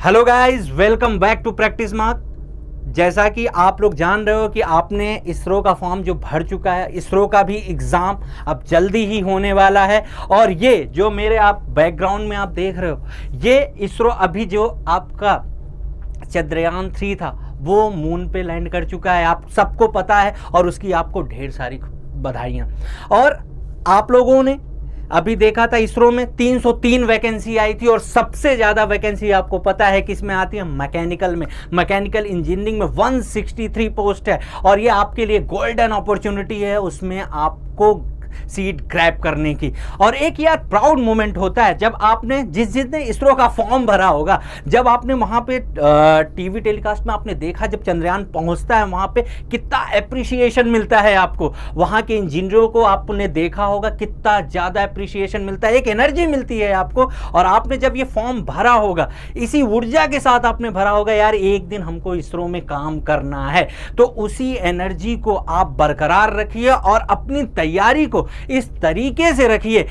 Hello guys, welcome back to Practice Mark. जैसा कि आप लोग जान रहे हो कि आपने इसरो का फॉर्म जो भर चुका है, इसरो का भी एग्ज़ाम अब जल्दी ही होने वाला है। और ये जो मेरे आप बैकग्राउंड में आप देख रहे हो, ये इसरो अभी जो आपका चंद्रयान 3 था वो मून पे लैंड कर चुका है, आप सबको पता है। और उसकी आपको ढेर सारी बधाइयाँ। और आप लोगों ने अभी देखा था इसरो में 303 वैकेंसी आई थी, और सबसे ज़्यादा वैकेंसी आपको पता है किस में आती है? मैकेनिकल में, मैकेनिकल इंजीनियरिंग में 163 पोस्ट है। और ये आपके लिए गोल्डन अपॉर्चुनिटी है उसमें आपको सीट ग्रैब करने की। और एक यार प्राउड मोमेंट होता है जब आपने जिसने इसरो का फॉर्म भरा होगा, जब आपने वहां पे टीवी टेलीकास्ट में आपने देखा जब चंद्रयान पहुंचता है वहां पे कितना अप्रिसिएशन मिलता है आपको। वहां के इंजीनियरों को आपने देखा होगा कितना ज़्यादा अप्रिसिएशन मिलता है, एक एनर्जी मिलती है आपको। और आपने जब ये फॉर्म भरा होगा, इसी ऊर्जा के साथ आपने भरा होगा, यार एक दिन हमको इसरो में काम करना है। तो उसी एनर्जी को आप बरकरार रखिए और अपनी तैयारी को इस तरीके से रखिए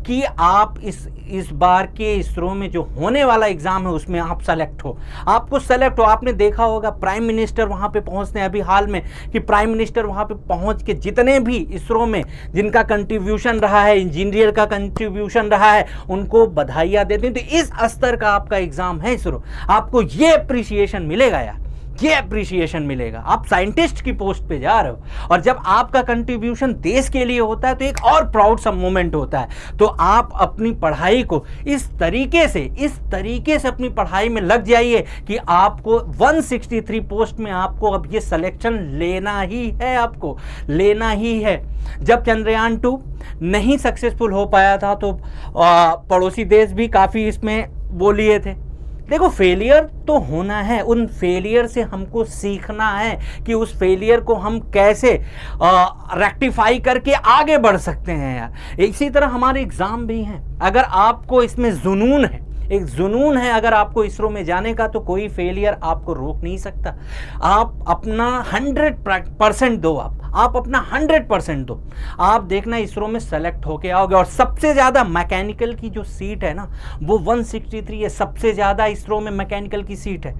कि आप इस बार के इसरो में जो होने वाला एग्जाम है उसमें आप सेलेक्ट हो, आपको सेलेक्ट हो। आपने देखा होगा प्राइम मिनिस्टर वहां पे पहुंचते हैं अभी हाल में, कि प्राइम मिनिस्टर वहां पे पहुंच के जितने भी इसरो में जिनका कंट्रीब्यूशन रहा है, इंजीनियर का कंट्रीब्यूशन रहा है, उनको बधाइयां देते हैं। तो इस स्तर का आपका एग्जाम है इसरो, आपको ये अप्रिसिएशन मिलेगा यार, ये अप्रिसिएशन मिलेगा। आप साइंटिस्ट की पोस्ट पे जा रहे हो, और जब आपका कंट्रीब्यूशन देश के लिए होता है तो एक और प्राउड सा मोमेंट होता है। तो आप अपनी पढ़ाई को इस तरीके से अपनी पढ़ाई में लग जाइए कि आपको 163 पोस्ट में आपको अब ये सिलेक्शन लेना ही है, आपको लेना ही है। जब चंद्रयान 2 नहीं सक्सेसफुल हो पाया था तो पड़ोसी देश भी काफ़ी इसमें वो लिए थे। देखो, फेलियर तो होना है, उन फेलियर से हमको सीखना है कि उस फेलियर को हम कैसे रेक्टिफाई करके आगे बढ़ सकते हैं यार। इसी तरह हमारे एग्ज़ाम भी हैं। अगर आपको इसमें जुनून है, एक जुनून है अगर आपको इसरो में जाने का, तो कोई फेलियर आपको रोक नहीं सकता। आप अपना 100% दो, आप अपना 100% दो। आप देखना इसरो में सेलेक्ट होके आओगे। और सबसे ज़्यादा मैकेनिकल की जो सीट है ना, वो 163 है, सबसे ज़्यादा इसरो में मैकेनिकल की सीट है।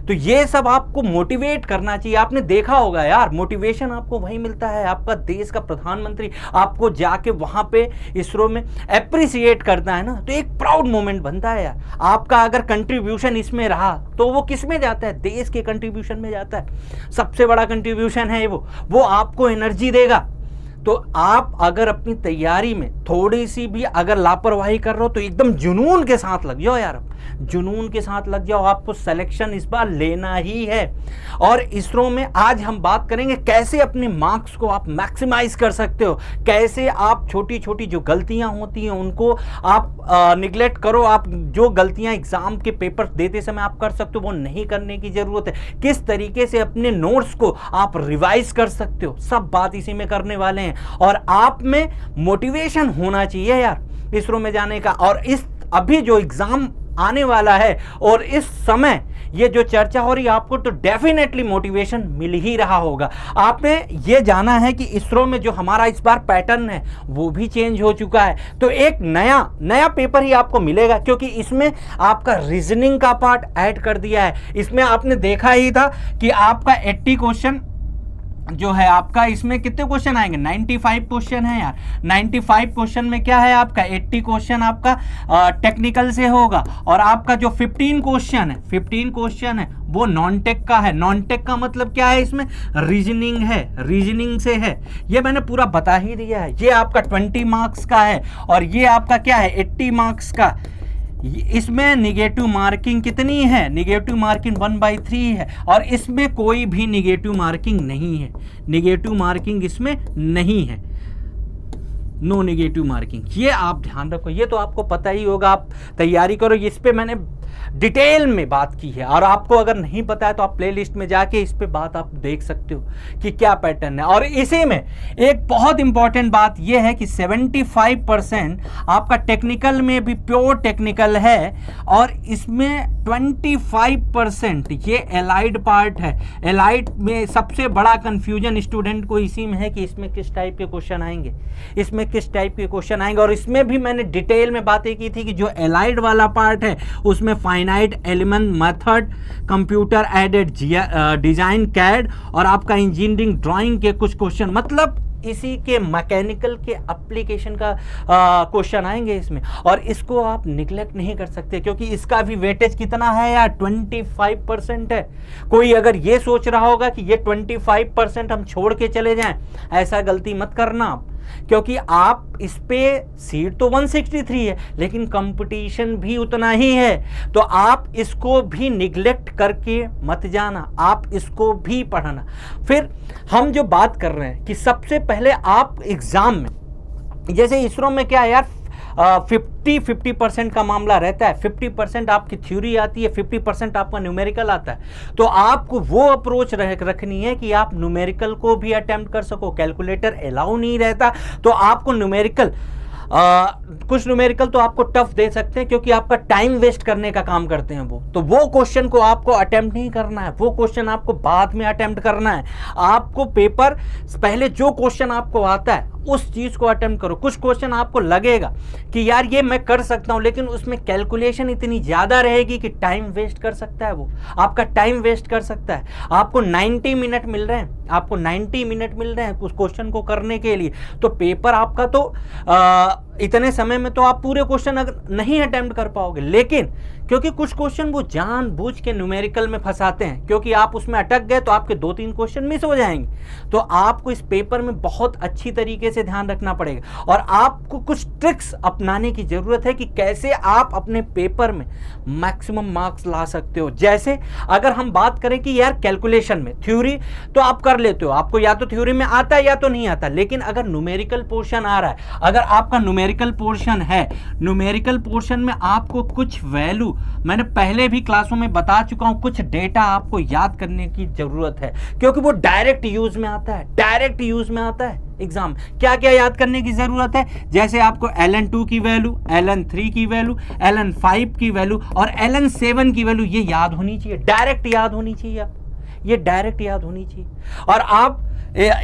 तो ये सब आपको मोटिवेट करना चाहिए। आपने देखा होगा यार, मोटिवेशन आपको वहीं मिलता है, आपका देश का प्रधानमंत्री आपको जाके वहाँ पे इसरो में अप्रिसिएट करता है ना, तो एक प्राउड मोमेंट बनता है यार। आपका अगर कंट्रीब्यूशन इसमें रहा तो वो किस में जाता है? देश के कंट्रीब्यूशन में जाता है। सबसे बड़ा कंट्रीब्यूशन है वो आपको एनर्जी देगा। तो आप अगर अपनी तैयारी में थोड़ी सी भी अगर लापरवाही कर रहे हो तो एकदम जुनून के साथ लग जाओ यार, जुनून के साथ लग जाओ। आपको सिलेक्शन इस बार लेना ही है। और इसरो में आज हम बात करेंगे कैसे अपने मार्क्स को आप मैक्सिमाइज कर सकते हो, कैसे आप छोटी छोटी जो गलतियां होती हैं उनको आप निगलेक्ट करो। आप जो गलतियां एग्जाम के पेपर देते समय आप कर सकते हो वो नहीं करने की जरूरत है। किस तरीके से अपने नोट्स को आप रिवाइज कर सकते हो, सब बात इसी में करने वाले हैं। और आप में मोटिवेशन होना चाहिए यार इसरो में जाने का। और इस अभी जो एग्जाम आने वाला है और इस समय ये जो चर्चा हो रही है, आपको तो डेफिनेटली मोटिवेशन मिल ही रहा होगा। आपने ये जाना है कि इसरो में जो हमारा इस बार पैटर्न है वो भी चेंज हो चुका है। तो एक नया पेपर ही आपको मिलेगा, क्योंकि इसमें आपका रीजनिंग का पार्ट ऐड कर दिया है। इसमें आपने देखा ही था कि आपका 80 क्वेश्चन जो है आपका, इसमें कितने क्वेश्चन आएंगे? 95 क्वेश्चन है यार। 95 क्वेश्चन में क्या है आपका 80 क्वेश्चन आपका टेक्निकल से होगा, और आपका जो 15 क्वेश्चन है वो नॉन टेक का है। नॉन टेक का मतलब क्या है? इसमें रीजनिंग है, रीजनिंग से है। ये मैंने पूरा बता ही दिया है। ये आपका 20 मार्क्स का है, और ये आपका क्या है 80 मार्क्स का। इसमें निगेटिव मार्किंग कितनी है? निगेटिव मार्किंग 1/3 है, और इसमें कोई भी निगेटिव मार्किंग नहीं है। निगेटिव मार्किंग इसमें नहीं है, नो निगेटिव मार्किंग। ये आप ध्यान रखो, ये तो आपको पता ही होगा, आप तैयारी करो। इस पे मैंने डिटेल में बात की है, और आपको अगर नहीं पता है तो आप प्लेलिस्ट में जाके इस पे बात आप देख सकते हो कि क्या पैटर्न है। और इसी में एक बहुत इंपॉर्टेंट बात यह है कि 75% आपका टेक्निकल में भी प्योर टेक्निकल है, और इसमें 25% ये एलाइड पार्ट है। एलाइड में सबसे बड़ा कंफ्यूजन स्टूडेंट को इसी में है कि इसमें किस टाइप के क्वेश्चन आएंगे, इसमें किस टाइप के क्वेश्चन आएंगे। और इसमें भी मैंने डिटेल में बातें की थी कि जो एलाइड वाला पार्ट है उसमें finite element method, computer aided design CAD और आपका इंजीनियरिंग ड्राइंग के कुछ क्वेश्चन, मतलब इसी के मैकेनिकल के एप्लीकेशन का क्वेश्चन आएंगे इसमें। और इसको आप निगलेक्ट नहीं कर सकते क्योंकि इसका भी वेटेज कितना है यार, 25% है। कोई अगर ये सोच रहा होगा कि ये 25% हम छोड़ के चले जाएं, ऐसा गलती मत करना आप, क्योंकि आप इस पे सीट तो 163 है लेकिन कंपटीशन भी उतना ही है। तो आप इसको भी निगलेक्ट करके मत जाना, आप इसको भी पढ़ना। फिर हम जो बात कर रहे हैं कि सबसे पहले आप एग्जाम में, जैसे इसरो में क्या है यार, 50% का मामला रहता है। 50% आपकी थ्योरी आती है, 50% आपका न्यूमेरिकल आता है। तो आपको वो अप्रोच रखनी है कि आप न्यूमेरिकल को भी अटेम्प्ट कर सको। कैलकुलेटर अलाउ नहीं रहता तो आपको न्यूमेरिकल, कुछ न्यूमेरिकल तो आपको टफ दे सकते हैं क्योंकि आपका टाइम वेस्ट करने का काम करते हैं वो। तो वो क्वेश्चन को आपको अटेम्प्ट नहीं करना है, वो क्वेश्चन आपको बाद में अटेम्प्ट करना है। आपको पेपर पहले जो क्वेश्चन आपको आता है उस चीज को अटेम्प्ट करो। कुछ क्वेश्चन आपको लगेगा कि यार ये मैं कर सकता हूं, लेकिन उसमें कैलकुलेशन इतनी ज्यादा रहेगी कि टाइम वेस्ट कर सकता है, वो आपका टाइम वेस्ट कर सकता है। आपको 90 मिनट मिल रहे हैं, आपको 90 मिनट मिल रहे हैं उस क्वेश्चन को करने के लिए। तो पेपर आपका तो इतने समय में तो आप पूरे क्वेश्चन नहीं अटेम्प्ट कर पाओगे। लेकिन क्योंकि कुछ क्वेश्चन वो जानबूझ के न्यूमेरिकल में फंसाते हैं, क्योंकि आप उसमें अटक गए तो आपके 2-3 क्वेश्चन मिस हो जाएंगे। तो आपको इस पेपर में बहुत अच्छी तरीके से ध्यान रखना पड़ेगा और आपको कुछ ट्रिक्स अपनाने की जरूरत है कि कैसे आप अपने पेपर में मैक्सिमम मार्क्स ला सकते हो। जैसे अगर हम बात करें कि यार कैलकुलेशन में थ्योरी तो आप कर लेते हो, आपको या तो थ्योरी में आता है या तो नहीं आता, लेकिन अगर न्यूमेरिकल पोर्शन आ रहा है, अगर आपका न्यूमेरिकल पोर्शन है, न्यूमेरिकल पोर्शन में आपको कुछ वैल्यू, मैंने पहले भी क्लासों में बता चुका हूं, कुछ डेटा आपको याद करने की जरूरत है क्योंकि वो डायरेक्ट यूज में आता है, डायरेक्ट यूज में आता है एग्जाम। क्या क्या याद करने की जरूरत है, जैसे आपको ln2 की वैल्यू, ln3 की वैल्यू, ln5 की वैल्यू और ln7 की वैल्यू, ये याद होनी चाहिए, डायरेक्ट याद होनी चाहिए, आप ये डायरेक्ट याद होनी चाहिए। और आप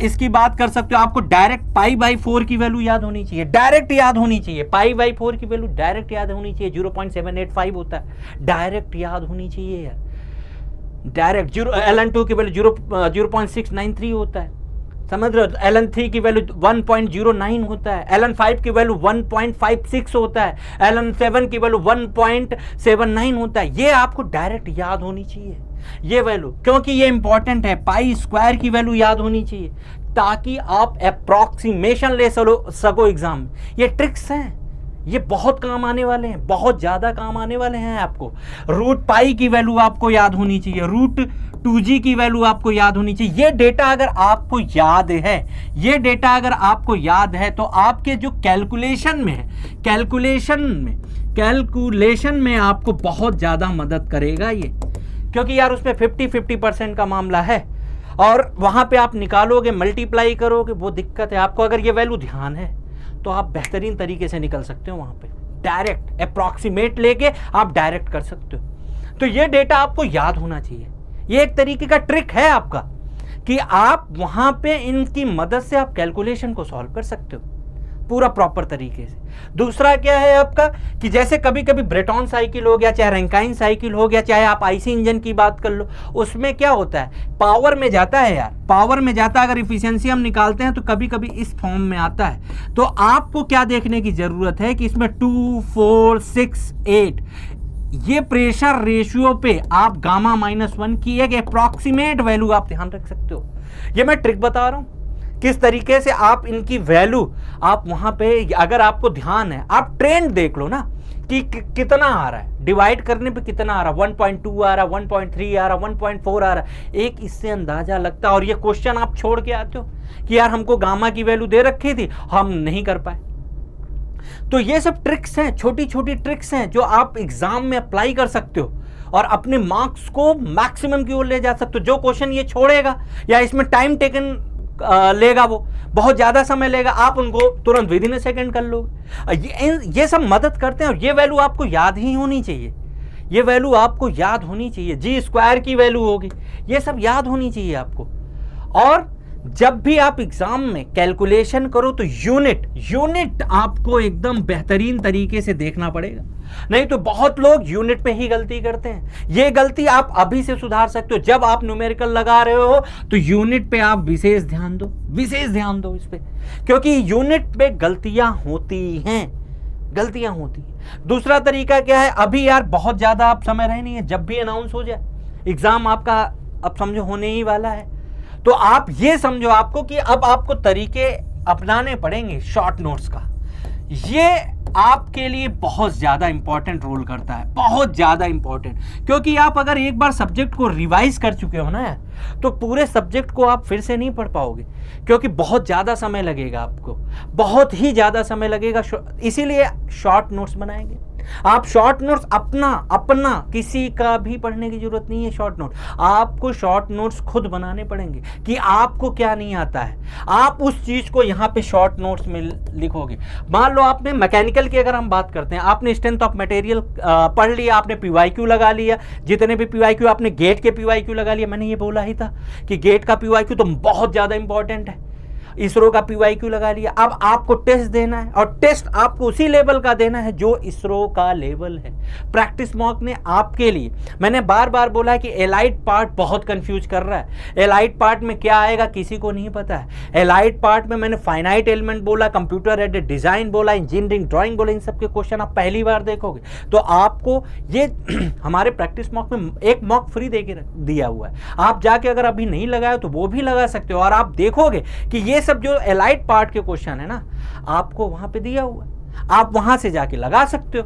इसकी बात कर सकते हो, आपको डायरेक्ट π/4 की वैल्यू याद होनी चाहिए, डायरेक्ट याद होनी चाहिए। π/4 की वैल्यू डायरेक्ट याद होनी चाहिए, 0.785 होता है, डायरेक्ट याद होनी चाहिए यार, डायरेक्ट। ln2 की वैल्यू 0.693 होता है, समझ रहे हो। ln3 की वैल्यू 1.09 होता है, ln5 की वैल्यू 1.56 होता है, ln7 की वैल्यू 1.79 होता है। ये आपको डायरेक्ट याद होनी चाहिए ये वैल्यू, क्योंकि ये इंपॉर्टेंट है। π² की वैल्यू याद होनी चाहिए ताकि आप अप्रॉक्सीमेशन ले सको एग्जाम में। ये ट्रिक्स हैं, ये बहुत काम आने वाले हैं, बहुत ज्यादा काम आने वाले हैं आपको। √π की वैल्यू आपको याद होनी चाहिए, √2g की वैल्यू आपको याद होनी चाहिए। ये डेटा अगर आपको याद है, ये डेटा अगर आपको याद है तो आपके जो कैलकुलेशन में है, कैलकुलेशन में आपको बहुत ज्यादा मदद करेगा ये, क्योंकि यार उसमें 50% का मामला है और वहां पे आप निकालोगे, मल्टीप्लाई करोगे, वो दिक्कत है आपको। अगर ये वैल्यू ध्यान है तो आप बेहतरीन तरीके से निकल सकते हो, वहां पे डायरेक्ट अप्रॉक्सीमेट लेके आप डायरेक्ट कर सकते हो। तो ये डेटा आपको याद होना चाहिए, ये एक तरीके का ट्रिक है आपका कि आप वहां पे इनकी मदद से आप कैलकुलेशन को सॉल्व कर सकते हो पूरा प्रॉपर तरीके से। दूसरा क्या है आपका कि जैसे कभी कभी ब्रेटॉन साइकिल हो गया, चाहे रैंकाइन साइकिल हो गया, चाहे आप आईसी इंजन की बात कर लो, उसमें क्या होता है, पावर में जाता है यार, पावर में जाता है। अगर इफिशियंसी हम निकालते हैं तो कभी कभी इस फॉर्म में आता है। तो आपको क्या देखने की जरूरत है कि इसमें 2, 4, 6, 8 ये प्रेशर रेशियो पे आप गामा-1 की एक अप्रॉक्सीमेट वैल्यू आप ध्यान रख सकते हो। ये मैं ट्रिक बता रहा हूं किस तरीके से आप इनकी वैल्यू आप वहां पे, अगर आपको ध्यान है, आप ट्रेंड देख लो ना कि कितना आ रहा है, डिवाइड करने पे कितना आ रहा है, 1.2 आ रहा, 1.3 आ रहा, 1.4 आ रहा, एक इससे अंदाजा लगता है। और ये क्वेश्चन आप छोड़ के आते हो कि यार हमको गामा की वैल्यू दे रखी थी, हम नहीं कर पाए। तो ये सब ट्रिक्स हैं, छोटी छोटी ट्रिक्स हैं जो आप एग्जाम में अप्लाई कर सकते हो और अपने मार्क्स को मैक्सिमम की ओर ले जा सकते हो। जो क्वेश्चन ये छोड़ेगा या इसमें टाइम टेकन लेगा, वो बहुत ज्यादा समय लेगा, आप उनको तुरंत विदिन ए सेकंड कर लोगे। ये सब मदद करते हैं और ये वैल्यू आपको याद ही होनी चाहिए, ये वैल्यू आपको याद होनी चाहिए, जी स्क्वायर की वैल्यू होगी, ये सब याद होनी चाहिए आपको। और जब भी आप एग्जाम में कैलकुलेशन करो तो यूनिट आपको एकदम बेहतरीन तरीके से देखना पड़ेगा, नहीं तो बहुत लोग यूनिट पे ही गलती करते हैं। ये गलती आप अभी से सुधार सकते हो। जब आप न्यूमेरिकल लगा रहे हो तो यूनिट पे आप विशेष ध्यान दो इस पे, क्योंकि यूनिट पे गलतियां होती हैं। दूसरा तरीका क्या है, अभी यार बहुत ज्यादा आप समय रहे नहीं है, जब भी अनाउंस हो जाए एग्जाम आपका अब समझो होने ही वाला है, तो आप ये समझो आपको कि अब आपको तरीके अपनाने पड़ेंगे शॉर्ट नोट्स का। ये आपके लिए बहुत ज़्यादा इंपॉर्टेंट रोल करता है, बहुत ज़्यादा इंपॉर्टेंट, क्योंकि आप अगर एक बार सब्जेक्ट को रिवाइज कर चुके हो ना यार, तो पूरे सब्जेक्ट को आप फिर से नहीं पढ़ पाओगे, क्योंकि बहुत ज़्यादा समय लगेगा आपको, बहुत ही ज़्यादा समय लगेगा। इसीलिए शॉर्ट नोट्स बनाएंगे आप। शॉर्ट नोट्स अपना किसी का भी पढ़ने की जरूरत नहीं है। शॉर्ट नोट आपको शॉर्ट नोट्स खुद बनाने पड़ेंगे कि आपको क्या नहीं आता है, आप उस चीज को यहाँ पे शॉर्ट नोट्स में लिखोगे। मान लो आपने मैकेनिकल की अगर हम बात करते हैं, आपने स्ट्रेंथ ऑफ मटेरियल पढ़ लिया, आपने पीवाईक्यू लगा लिया, जितने भी पीवाईक्यू, आपने गेट के पीवाईक्यू लगा लिया। मैंने ये बोला ही था कि गेट का पीवाईक्यू तो बहुत ज्यादा इंपॉर्टेंट है। इसरो का पीवाईक्यू लगा लिया, अब आपको टेस्ट देना है, और टेस्ट आपको उसी लेवल का देना है जो इसरो का लेवल है। प्रैक्टिस मॉक ने आपके लिए, मैंने बार बार बोला है कि एलाइड पार्ट बहुत कंफ्यूज कर रहा है। एलाइड पार्ट में क्या आएगा किसी को नहीं पता है। एलाइड पार्ट में मैंने फाइनाइट एलिमेंट बोला, कंप्यूटर एडेड डिजाइन बोला, इंजीनियरिंग ड्राइंग बोला, इन सब के क्वेश्चन आप पहली बार देखोगे। तो आपको ये हमारे प्रैक्टिस मॉक में एक मॉक फ्री दे के दिया हुआ है, आप जाके अगर अभी नहीं लगाए तो वो भी लगा सकते हो, और आप देखोगे कि ये सब जो एलाइड पार्ट के क्वेश्चन है ना, आपको वहां पे दिया हुआ है, आप वहां से जाके लगा सकते हो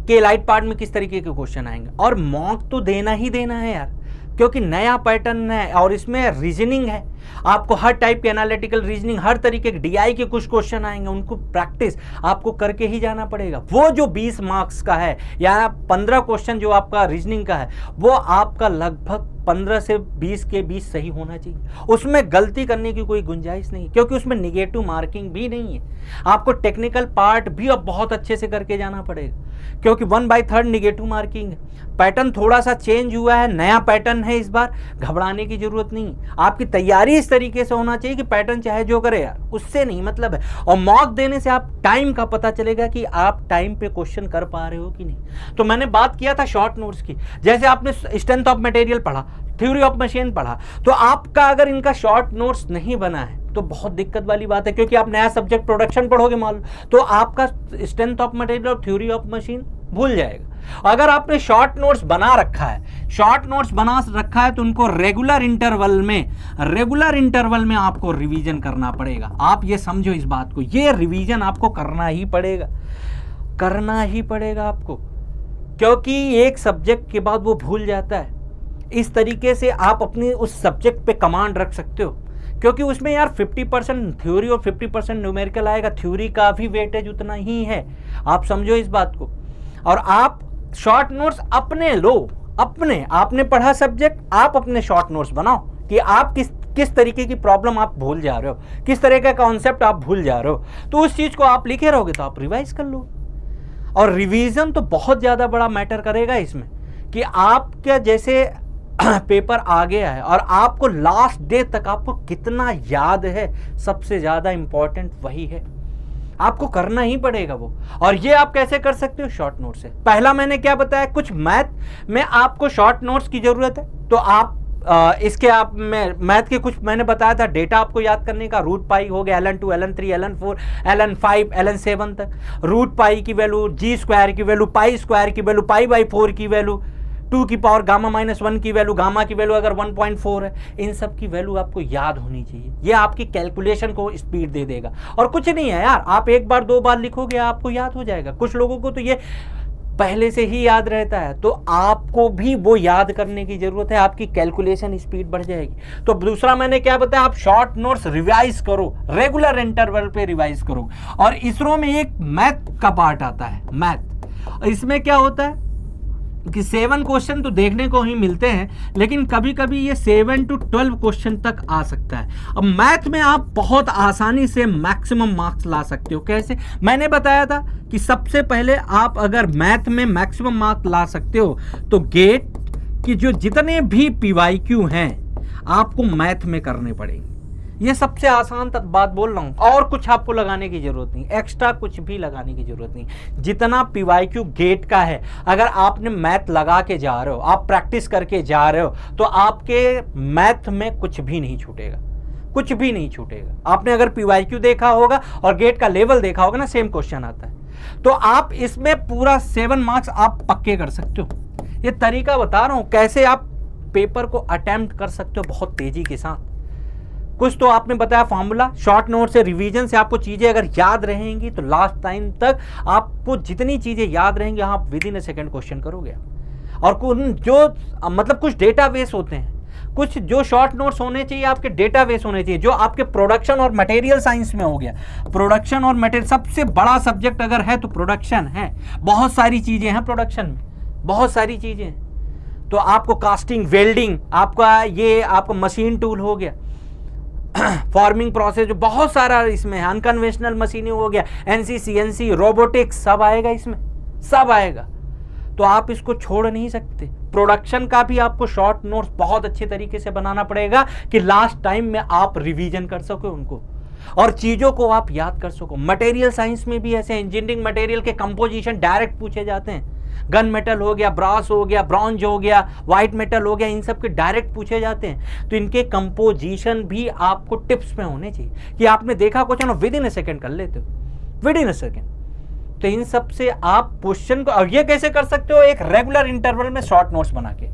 कि एलाइड पार्ट में किस तरीके के क्वेश्चन आएंगे। और मॉक तो देना ही देना है यार, क्योंकि नया पैटर्न है और इसमें रीजनिंग है। आपको हर टाइप के एनालिटिकल रीजनिंग, हर तरीके के डीआई के कुछ क्वेश्चन आएंगे, उनको प्रैक्टिस आपको करके ही जाना पड़ेगा। वो जो 20 मार्क्स का है या 15 क्वेश्चन जो आपका रीजनिंग का है, वो आपका लगभग 15 से 20 के बीच सही होना चाहिए। उसमें गलती करने की कोई गुंजाइश नहीं, क्योंकि उसमें निगेटिव मार्किंग भी नहीं है। आपको टेक्निकल पार्ट भी अब बहुत अच्छे से करके जाना पड़ेगा, क्योंकि 1/3 निगेटिव मार्किंग है। पैटर्न थोड़ा सा चेंज हुआ है, नया पैटर्न है इस बार, घबराने की जरूरत नहीं। आपकी तैयारी इस तरीके से होना चाहिए कि पैटर्न चाहे जो करे यार, उससे नहीं मतलब है। और मॉक देने से आप टाइम का पता चलेगा कि आप टाइम पे क्वेश्चन कर पा रहे हो कि नहीं। तो मैंने बात किया था शॉर्ट नोट्स की, जैसे आपने स्ट्रेंथ ऑफ मटेरियल पढ़ा, थ्योरी ऑफ मशीन पढ़ा, तो आपका अगर इनका शॉर्ट नोट्स नहीं बना है तो बहुत दिक्कत वाली बात है, क्योंकि आप नया सब्जेक्ट प्रोडक्शन पढ़ोगे मान लो, तो आपका स्ट्रेंथ ऑफ मटेरियल और थ्योरी ऑफ मशीन भूल जाएगा। अगर आपने शॉर्ट नोट्स बना रखा है, तो उनको रेगुलर इंटरवल में आपको रिवीजन करना पड़ेगा। आप ये समझो इस बात को, ये रिवीजन आपको करना ही पड़ेगा आपको, क्योंकि एक सब्जेक्ट के बाद वो भूल जाता है। इस तरीके से आप अपने उस सब्जेक्ट पे कमांड रख सकते हो, क्योंकि उसमें यार 50% थ्योरी और 50% न्यूमेरिकल आएगा। थ्योरी का भी वेटेज उतना ही है, आप समझो इस बात को। और आप शॉर्ट नोट्स अपने लो, आपने पढ़ा सब्जेक्ट, आप अपने शॉर्ट नोट्स बनाओ कि आप किस तरीके की प्रॉब्लम आप भूल जा रहे हो, किस तरह का कॉन्सेप्ट आप भूल जा रहे हो, तो उस चीज को आप लिखे रहोगे तो आप रिवाइज कर लो। और रिवीजन तो बहुत ज्यादा बड़ा मैटर करेगा इसमें, कि आपका जैसे पेपर आ गया है और आपको लास्ट डे तक आपको कितना याद है, सबसे ज्यादा इंपॉर्टेंट वही है। आपको करना ही पड़ेगा वो। और ये आप कैसे कर सकते हो? शॉर्ट नोट से। पहला मैंने क्या बताया, कुछ मैथ में आपको शॉर्ट नोट्स की जरूरत है, तो आप इसके आप मैथ के कुछ मैंने बताया था डेटा आपको याद करने का। रूट पाई हो गया, ln2 ln3 ln4 ln5 ln7 तक। रूट पाई की वैल्यू, जी स्क्वायर की वैल्यू, पाई स्क्वायर की वैल्यू, पाई/4 की वैल्यू, 2 की पावर गामा-1 की वैल्यू, गामा की वैल्यू अगर 1.4 है, इन सब की वैल्यू आपको याद होनी चाहिए। ये आपकी कैलकुलेशन को स्पीड दे देगा। और कुछ नहीं है यार, आप एक बार दो बार लिखोगे आपको याद हो जाएगा। कुछ लोगों को तो ये पहले से ही याद रहता है, तो आपको भी वो याद करने की जरूरत है, आपकी कैलकुलेशन स्पीड बढ़ जाएगी। तो दूसरा मैंने क्या बताया, आप शॉर्ट नोट्स रिवाइज करो, रेगुलर इंटरवल पे रिवाइज करो। और इसरो में एक मैथ का पार्ट आता है, मैथ। इसमें क्या होता है, कि 7 क्वेश्चन तो देखने को ही मिलते हैं, लेकिन कभी कभी ये 7 to 12 क्वेश्चन तक आ सकता है। अब मैथ में आप बहुत आसानी से मैक्सिमम मार्क्स ला सकते हो। कैसे? मैंने बताया था कि सबसे पहले आप अगर मैथ में मैक्सिमम मार्क्स ला सकते हो तो गेट की जो जितने भी PYQ हैं आपको मैथ में करने पड़ेंगे। ये सबसे आसान बात बोल रहा हूँ, और कुछ आपको लगाने की जरूरत नहीं, एक्स्ट्रा कुछ भी लगाने की जरूरत नहीं। जितना PYQ गेट का है, अगर आपने मैथ लगा के जा रहे हो, आप प्रैक्टिस करके जा रहे हो, तो आपके मैथ में कुछ भी नहीं छूटेगा, कुछ भी नहीं छूटेगा। आपने अगर PYQ देखा होगा और गेट का लेवल देखा होगा ना, सेम क्वेश्चन आता है, तो आप इसमें पूरा 7 मार्क्स आप पक्के कर सकते हो। ये तरीका बता रहा हूँ कैसे आप पेपर को अटेम्प्ट कर सकते हो बहुत तेजी के साथ। कुछ तो आपने बताया फॉर्मूला, शॉर्ट नोट से, रिवीजन से आपको चीजें अगर याद रहेंगी तो लास्ट टाइम तक आपको जितनी चीजें याद रहेंगी आप with in A second question करोगे। और जो मतलब कुछ डेटाबेस होते हैं, कुछ जो शॉर्ट नोट्स होने चाहिए आपके डेटाबेस होने चाहिए, जो आपके प्रोडक्शन और मटेरियल साइंस में हो गया। प्रोडक्शन और मटेरियल सबसे बड़ा सब्जेक्ट अगर है तो प्रोडक्शन है। बहुत सारी चीजें हैं प्रोडक्शन में, बहुत सारी चीजें हैं। तो आपको कास्टिंग, वेल्डिंग, आपका ये आपका मशीन टूल हो गया, फार्मिंग प्रोसेस जो बहुत सारा इसमें है, अनकन्वेंशनल मशीनिंग हो गया, NC CNC, रोबोटिक्स, सब आएगा इसमें, सब आएगा। तो आप इसको छोड़ नहीं सकते। प्रोडक्शन का भी आपको शॉर्ट नोट्स बहुत अच्छे तरीके से बनाना पड़ेगा कि लास्ट टाइम में आप रिवीजन कर सको उनको और चीजों को आप याद कर सको। मटेरियल साइंस में भी ऐसे इंजीनियरिंग मटेरियल के कंपोजिशन डायरेक्ट पूछे जाते हैं। गन मेटल हो गया, ब्रास हो गया, ब्रॉन्ज हो गया, व्हाइट मेटल हो गया, इन सब के डायरेक्ट पूछे जाते हैं। तो इनके कंपोजिशन भी आपको टिप्स में होने चाहिए कि आपने देखा question with in A second कर लेते हो, विद इन ए सेकेंड। तो इन सब से आप क्वेश्चन को, और ये कैसे कर सकते हो, एक रेगुलर इंटरवल में शॉर्ट नोट्स बना के।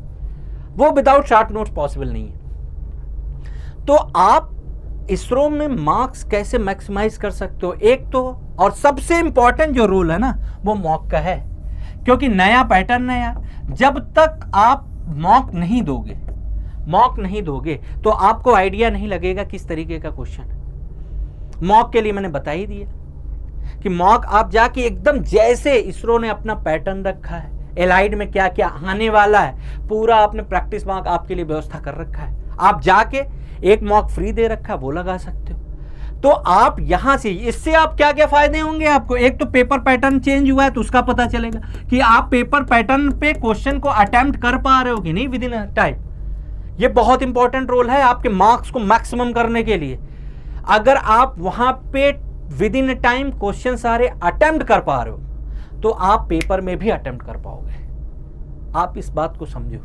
वो विदाउट शॉर्ट नोट्स पॉसिबल नहीं है। तो आप इसरो में मार्क्स कैसे मैक्सिमाइज कर सकते हो, एक तो और सबसे इंपॉर्टेंट जो रूल है ना वो मॉक का है, क्योंकि नया पैटर्न है यार। जब तक आप मॉक नहीं दोगे तो आपको आइडिया नहीं लगेगा किस तरीके का क्वेश्चन है। मॉक के लिए मैंने बता ही दिया कि मॉक आप जाके एकदम जैसे इसरो ने अपना पैटर्न रखा है, एलाइड में क्या क्या आने वाला है, पूरा आपने प्रैक्टिस मॉक आपके लिए व्यवस्था कर रखा है। आप जाके एक मॉक फ्री दे रखा है, वो लगा सकते हो। तो आप यहां से, इससे आप क्या क्या फायदे होंगे आपको, एक तो पेपर पैटर्न चेंज हुआ है तो उसका पता चलेगा कि आप पेपर पैटर्न पे क्वेश्चन को अटेम्प्ट कर पा रहे हो कि नहीं विद इन टाइम। ये बहुत इंपॉर्टेंट रोल है आपके मार्क्स को मैक्सिमम करने के लिए। अगर आप वहां पे विद इन टाइम क्वेश्चन सारे अटेम्प्ट कर पा रहे हो तो आप पेपर में भी अटेम्प्ट कर पाओगे। आप इस बात को समझो।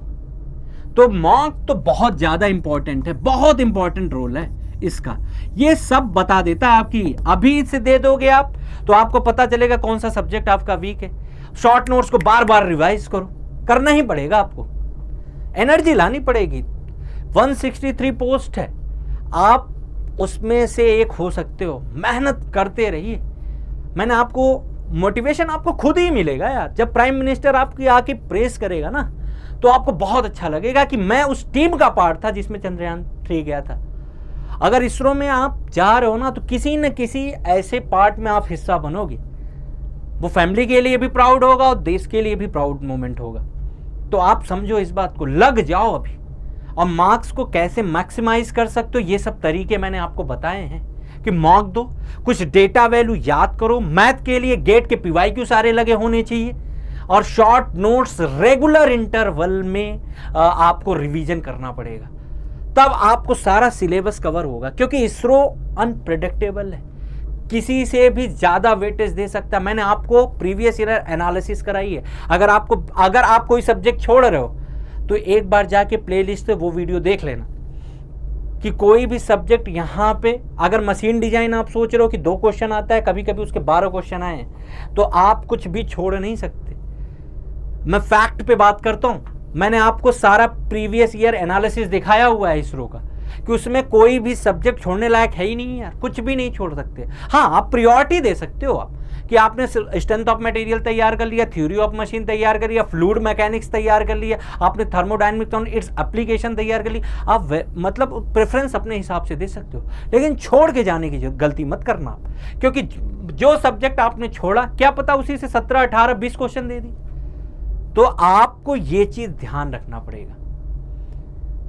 तो मॉक तो बहुत ज्यादा इंपॉर्टेंट है, बहुत इंपॉर्टेंट रोल है इसका। ये सब बता देता है आपकी, अभी से दे दोगे आप तो आपको पता चलेगा कौन सा सब्जेक्ट आपका वीक है। शॉर्ट नोट्स को बार बार रिवाइज करो, करना ही पड़ेगा आपको, एनर्जी लानी पड़ेगी। 163 पोस्ट है, आप उसमें से एक हो सकते हो, मेहनत करते रहिए। मैंने आपको मोटिवेशन आपको खुद ही मिलेगा यार। जब प्राइम मिनिस्टर आपकी आके प्रेस करेगा ना तो आपको बहुत अच्छा लगेगा कि मैं उस टीम का पार्ट था जिसमें चंद्रयान 3 गया था। अगर इसरो में आप जा रहे हो ना तो किसी न किसी ऐसे पार्ट में आप हिस्सा बनोगे, वो फैमिली के लिए भी प्राउड होगा और देश के लिए भी प्राउड मोमेंट होगा। तो आप समझो इस बात को, लग जाओ अभी। और मार्क्स को कैसे मैक्सिमाइज कर सकते हो ये सब तरीके मैंने आपको बताए हैं कि मॉक दो, कुछ डेटा वैल्यू याद करो। मैथ के लिए गेट के PYQ सारे लगे होने चाहिए और शॉर्ट नोट्स रेगुलर इंटरवल में आपको रिवीजन करना पड़ेगा, तब आपको सारा सिलेबस कवर होगा। क्योंकि इसरो अनप्रेडिक्टेबल है, किसी से भी ज्यादा वेटेज दे सकता है। मैंने आपको प्रीवियस ईयर एनालिसिस कराई है। अगर आप कोई सब्जेक्ट छोड़ रहे हो तो एक बार जाके प्लेलिस्ट से वो वीडियो देख लेना कि कोई भी सब्जेक्ट यहाँ पे, अगर मशीन डिजाइन आप सोच रहे हो कि 2 क्वेश्चन आता है, कभी कभी उसके 12 क्वेश्चन आए हैं, तो आप कुछ भी छोड़ नहीं सकते। मैं फैक्ट पे बात करता हूँ। मैंने आपको सारा प्रीवियस ईयर एनालिसिस दिखाया हुआ है इसरो का कि उसमें कोई भी सब्जेक्ट छोड़ने लायक है ही नहीं यार, कुछ भी नहीं छोड़ सकते। हाँ, आप प्रायोरिटी दे सकते हो आप कि आपने स्ट्रेंथ ऑफ मटेरियल तैयार कर लिया, थ्योरी ऑफ मशीन तैयार कर लिया, फ्लूइड मैकेनिक्स तैयार कर लिया, आपने थर्मोडायनामिक्स और इट्स एप्लीकेशन तैयार कर ली। आप मतलब प्रेफरेंस अपने हिसाब से दे सकते हो, लेकिन छोड़ के जाने की गलती मत करना आप। क्योंकि जो सब्जेक्ट आपने छोड़ा, क्या पता उसी से 17, 18, 20 क्वेश्चन दे दी। तो आपको ये चीज ध्यान रखना पड़ेगा।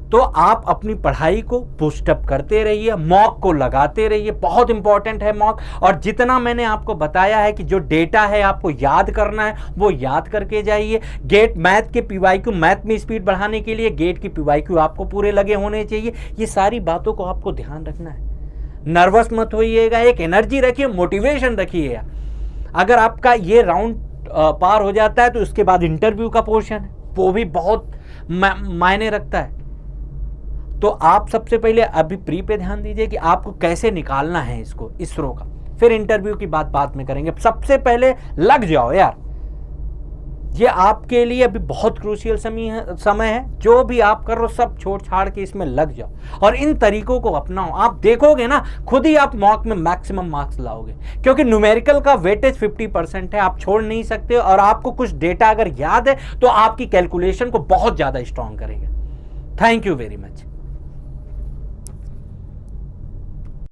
तो आप अपनी पढ़ाई को बूस्टअप करते रहिए, मॉक को लगाते रहिए, बहुत इंपॉर्टेंट है मॉक। और जितना मैंने आपको बताया है कि जो डेटा है आपको याद करना है वो याद करके जाइए। गेट मैथ के पीवाईक्यू, मैथ में स्पीड बढ़ाने के लिए गेट की पीवाईक्यू आपको पूरे लगे होने चाहिए। ये सारी बातों को आपको ध्यान रखना है। नर्वस मत होइएगा, एक एनर्जी रखिए, मोटिवेशन रखिए। अगर आपका ये राउंड पार हो जाता है तो उसके बाद इंटरव्यू का पोर्शन है, वो भी बहुत मायने रखता है। तो आप सबसे पहले अभी प्री पे ध्यान दीजिए कि आपको कैसे निकालना है इसको, इसरो का। फिर इंटरव्यू की बात बाद में करेंगे। सबसे पहले लग जाओ यार, ये आपके लिए अभी बहुत क्रूशियल समय है। जो भी आप कर रहे हो सब छोड़ छाड़ के इसमें लग जाओ और इन तरीकों को अपनाओ। आप देखोगे ना खुद ही आप मॉक में मैक्सिमम मार्क्स लाओगे, क्योंकि न्यूमेरिकल का वेटेज 50% है, आप छोड़ नहीं सकते। और आपको कुछ डेटा अगर याद है तो आपकी कैलकुलेशन को बहुत ज़्यादा स्ट्रांग करेगा। Thank you very much.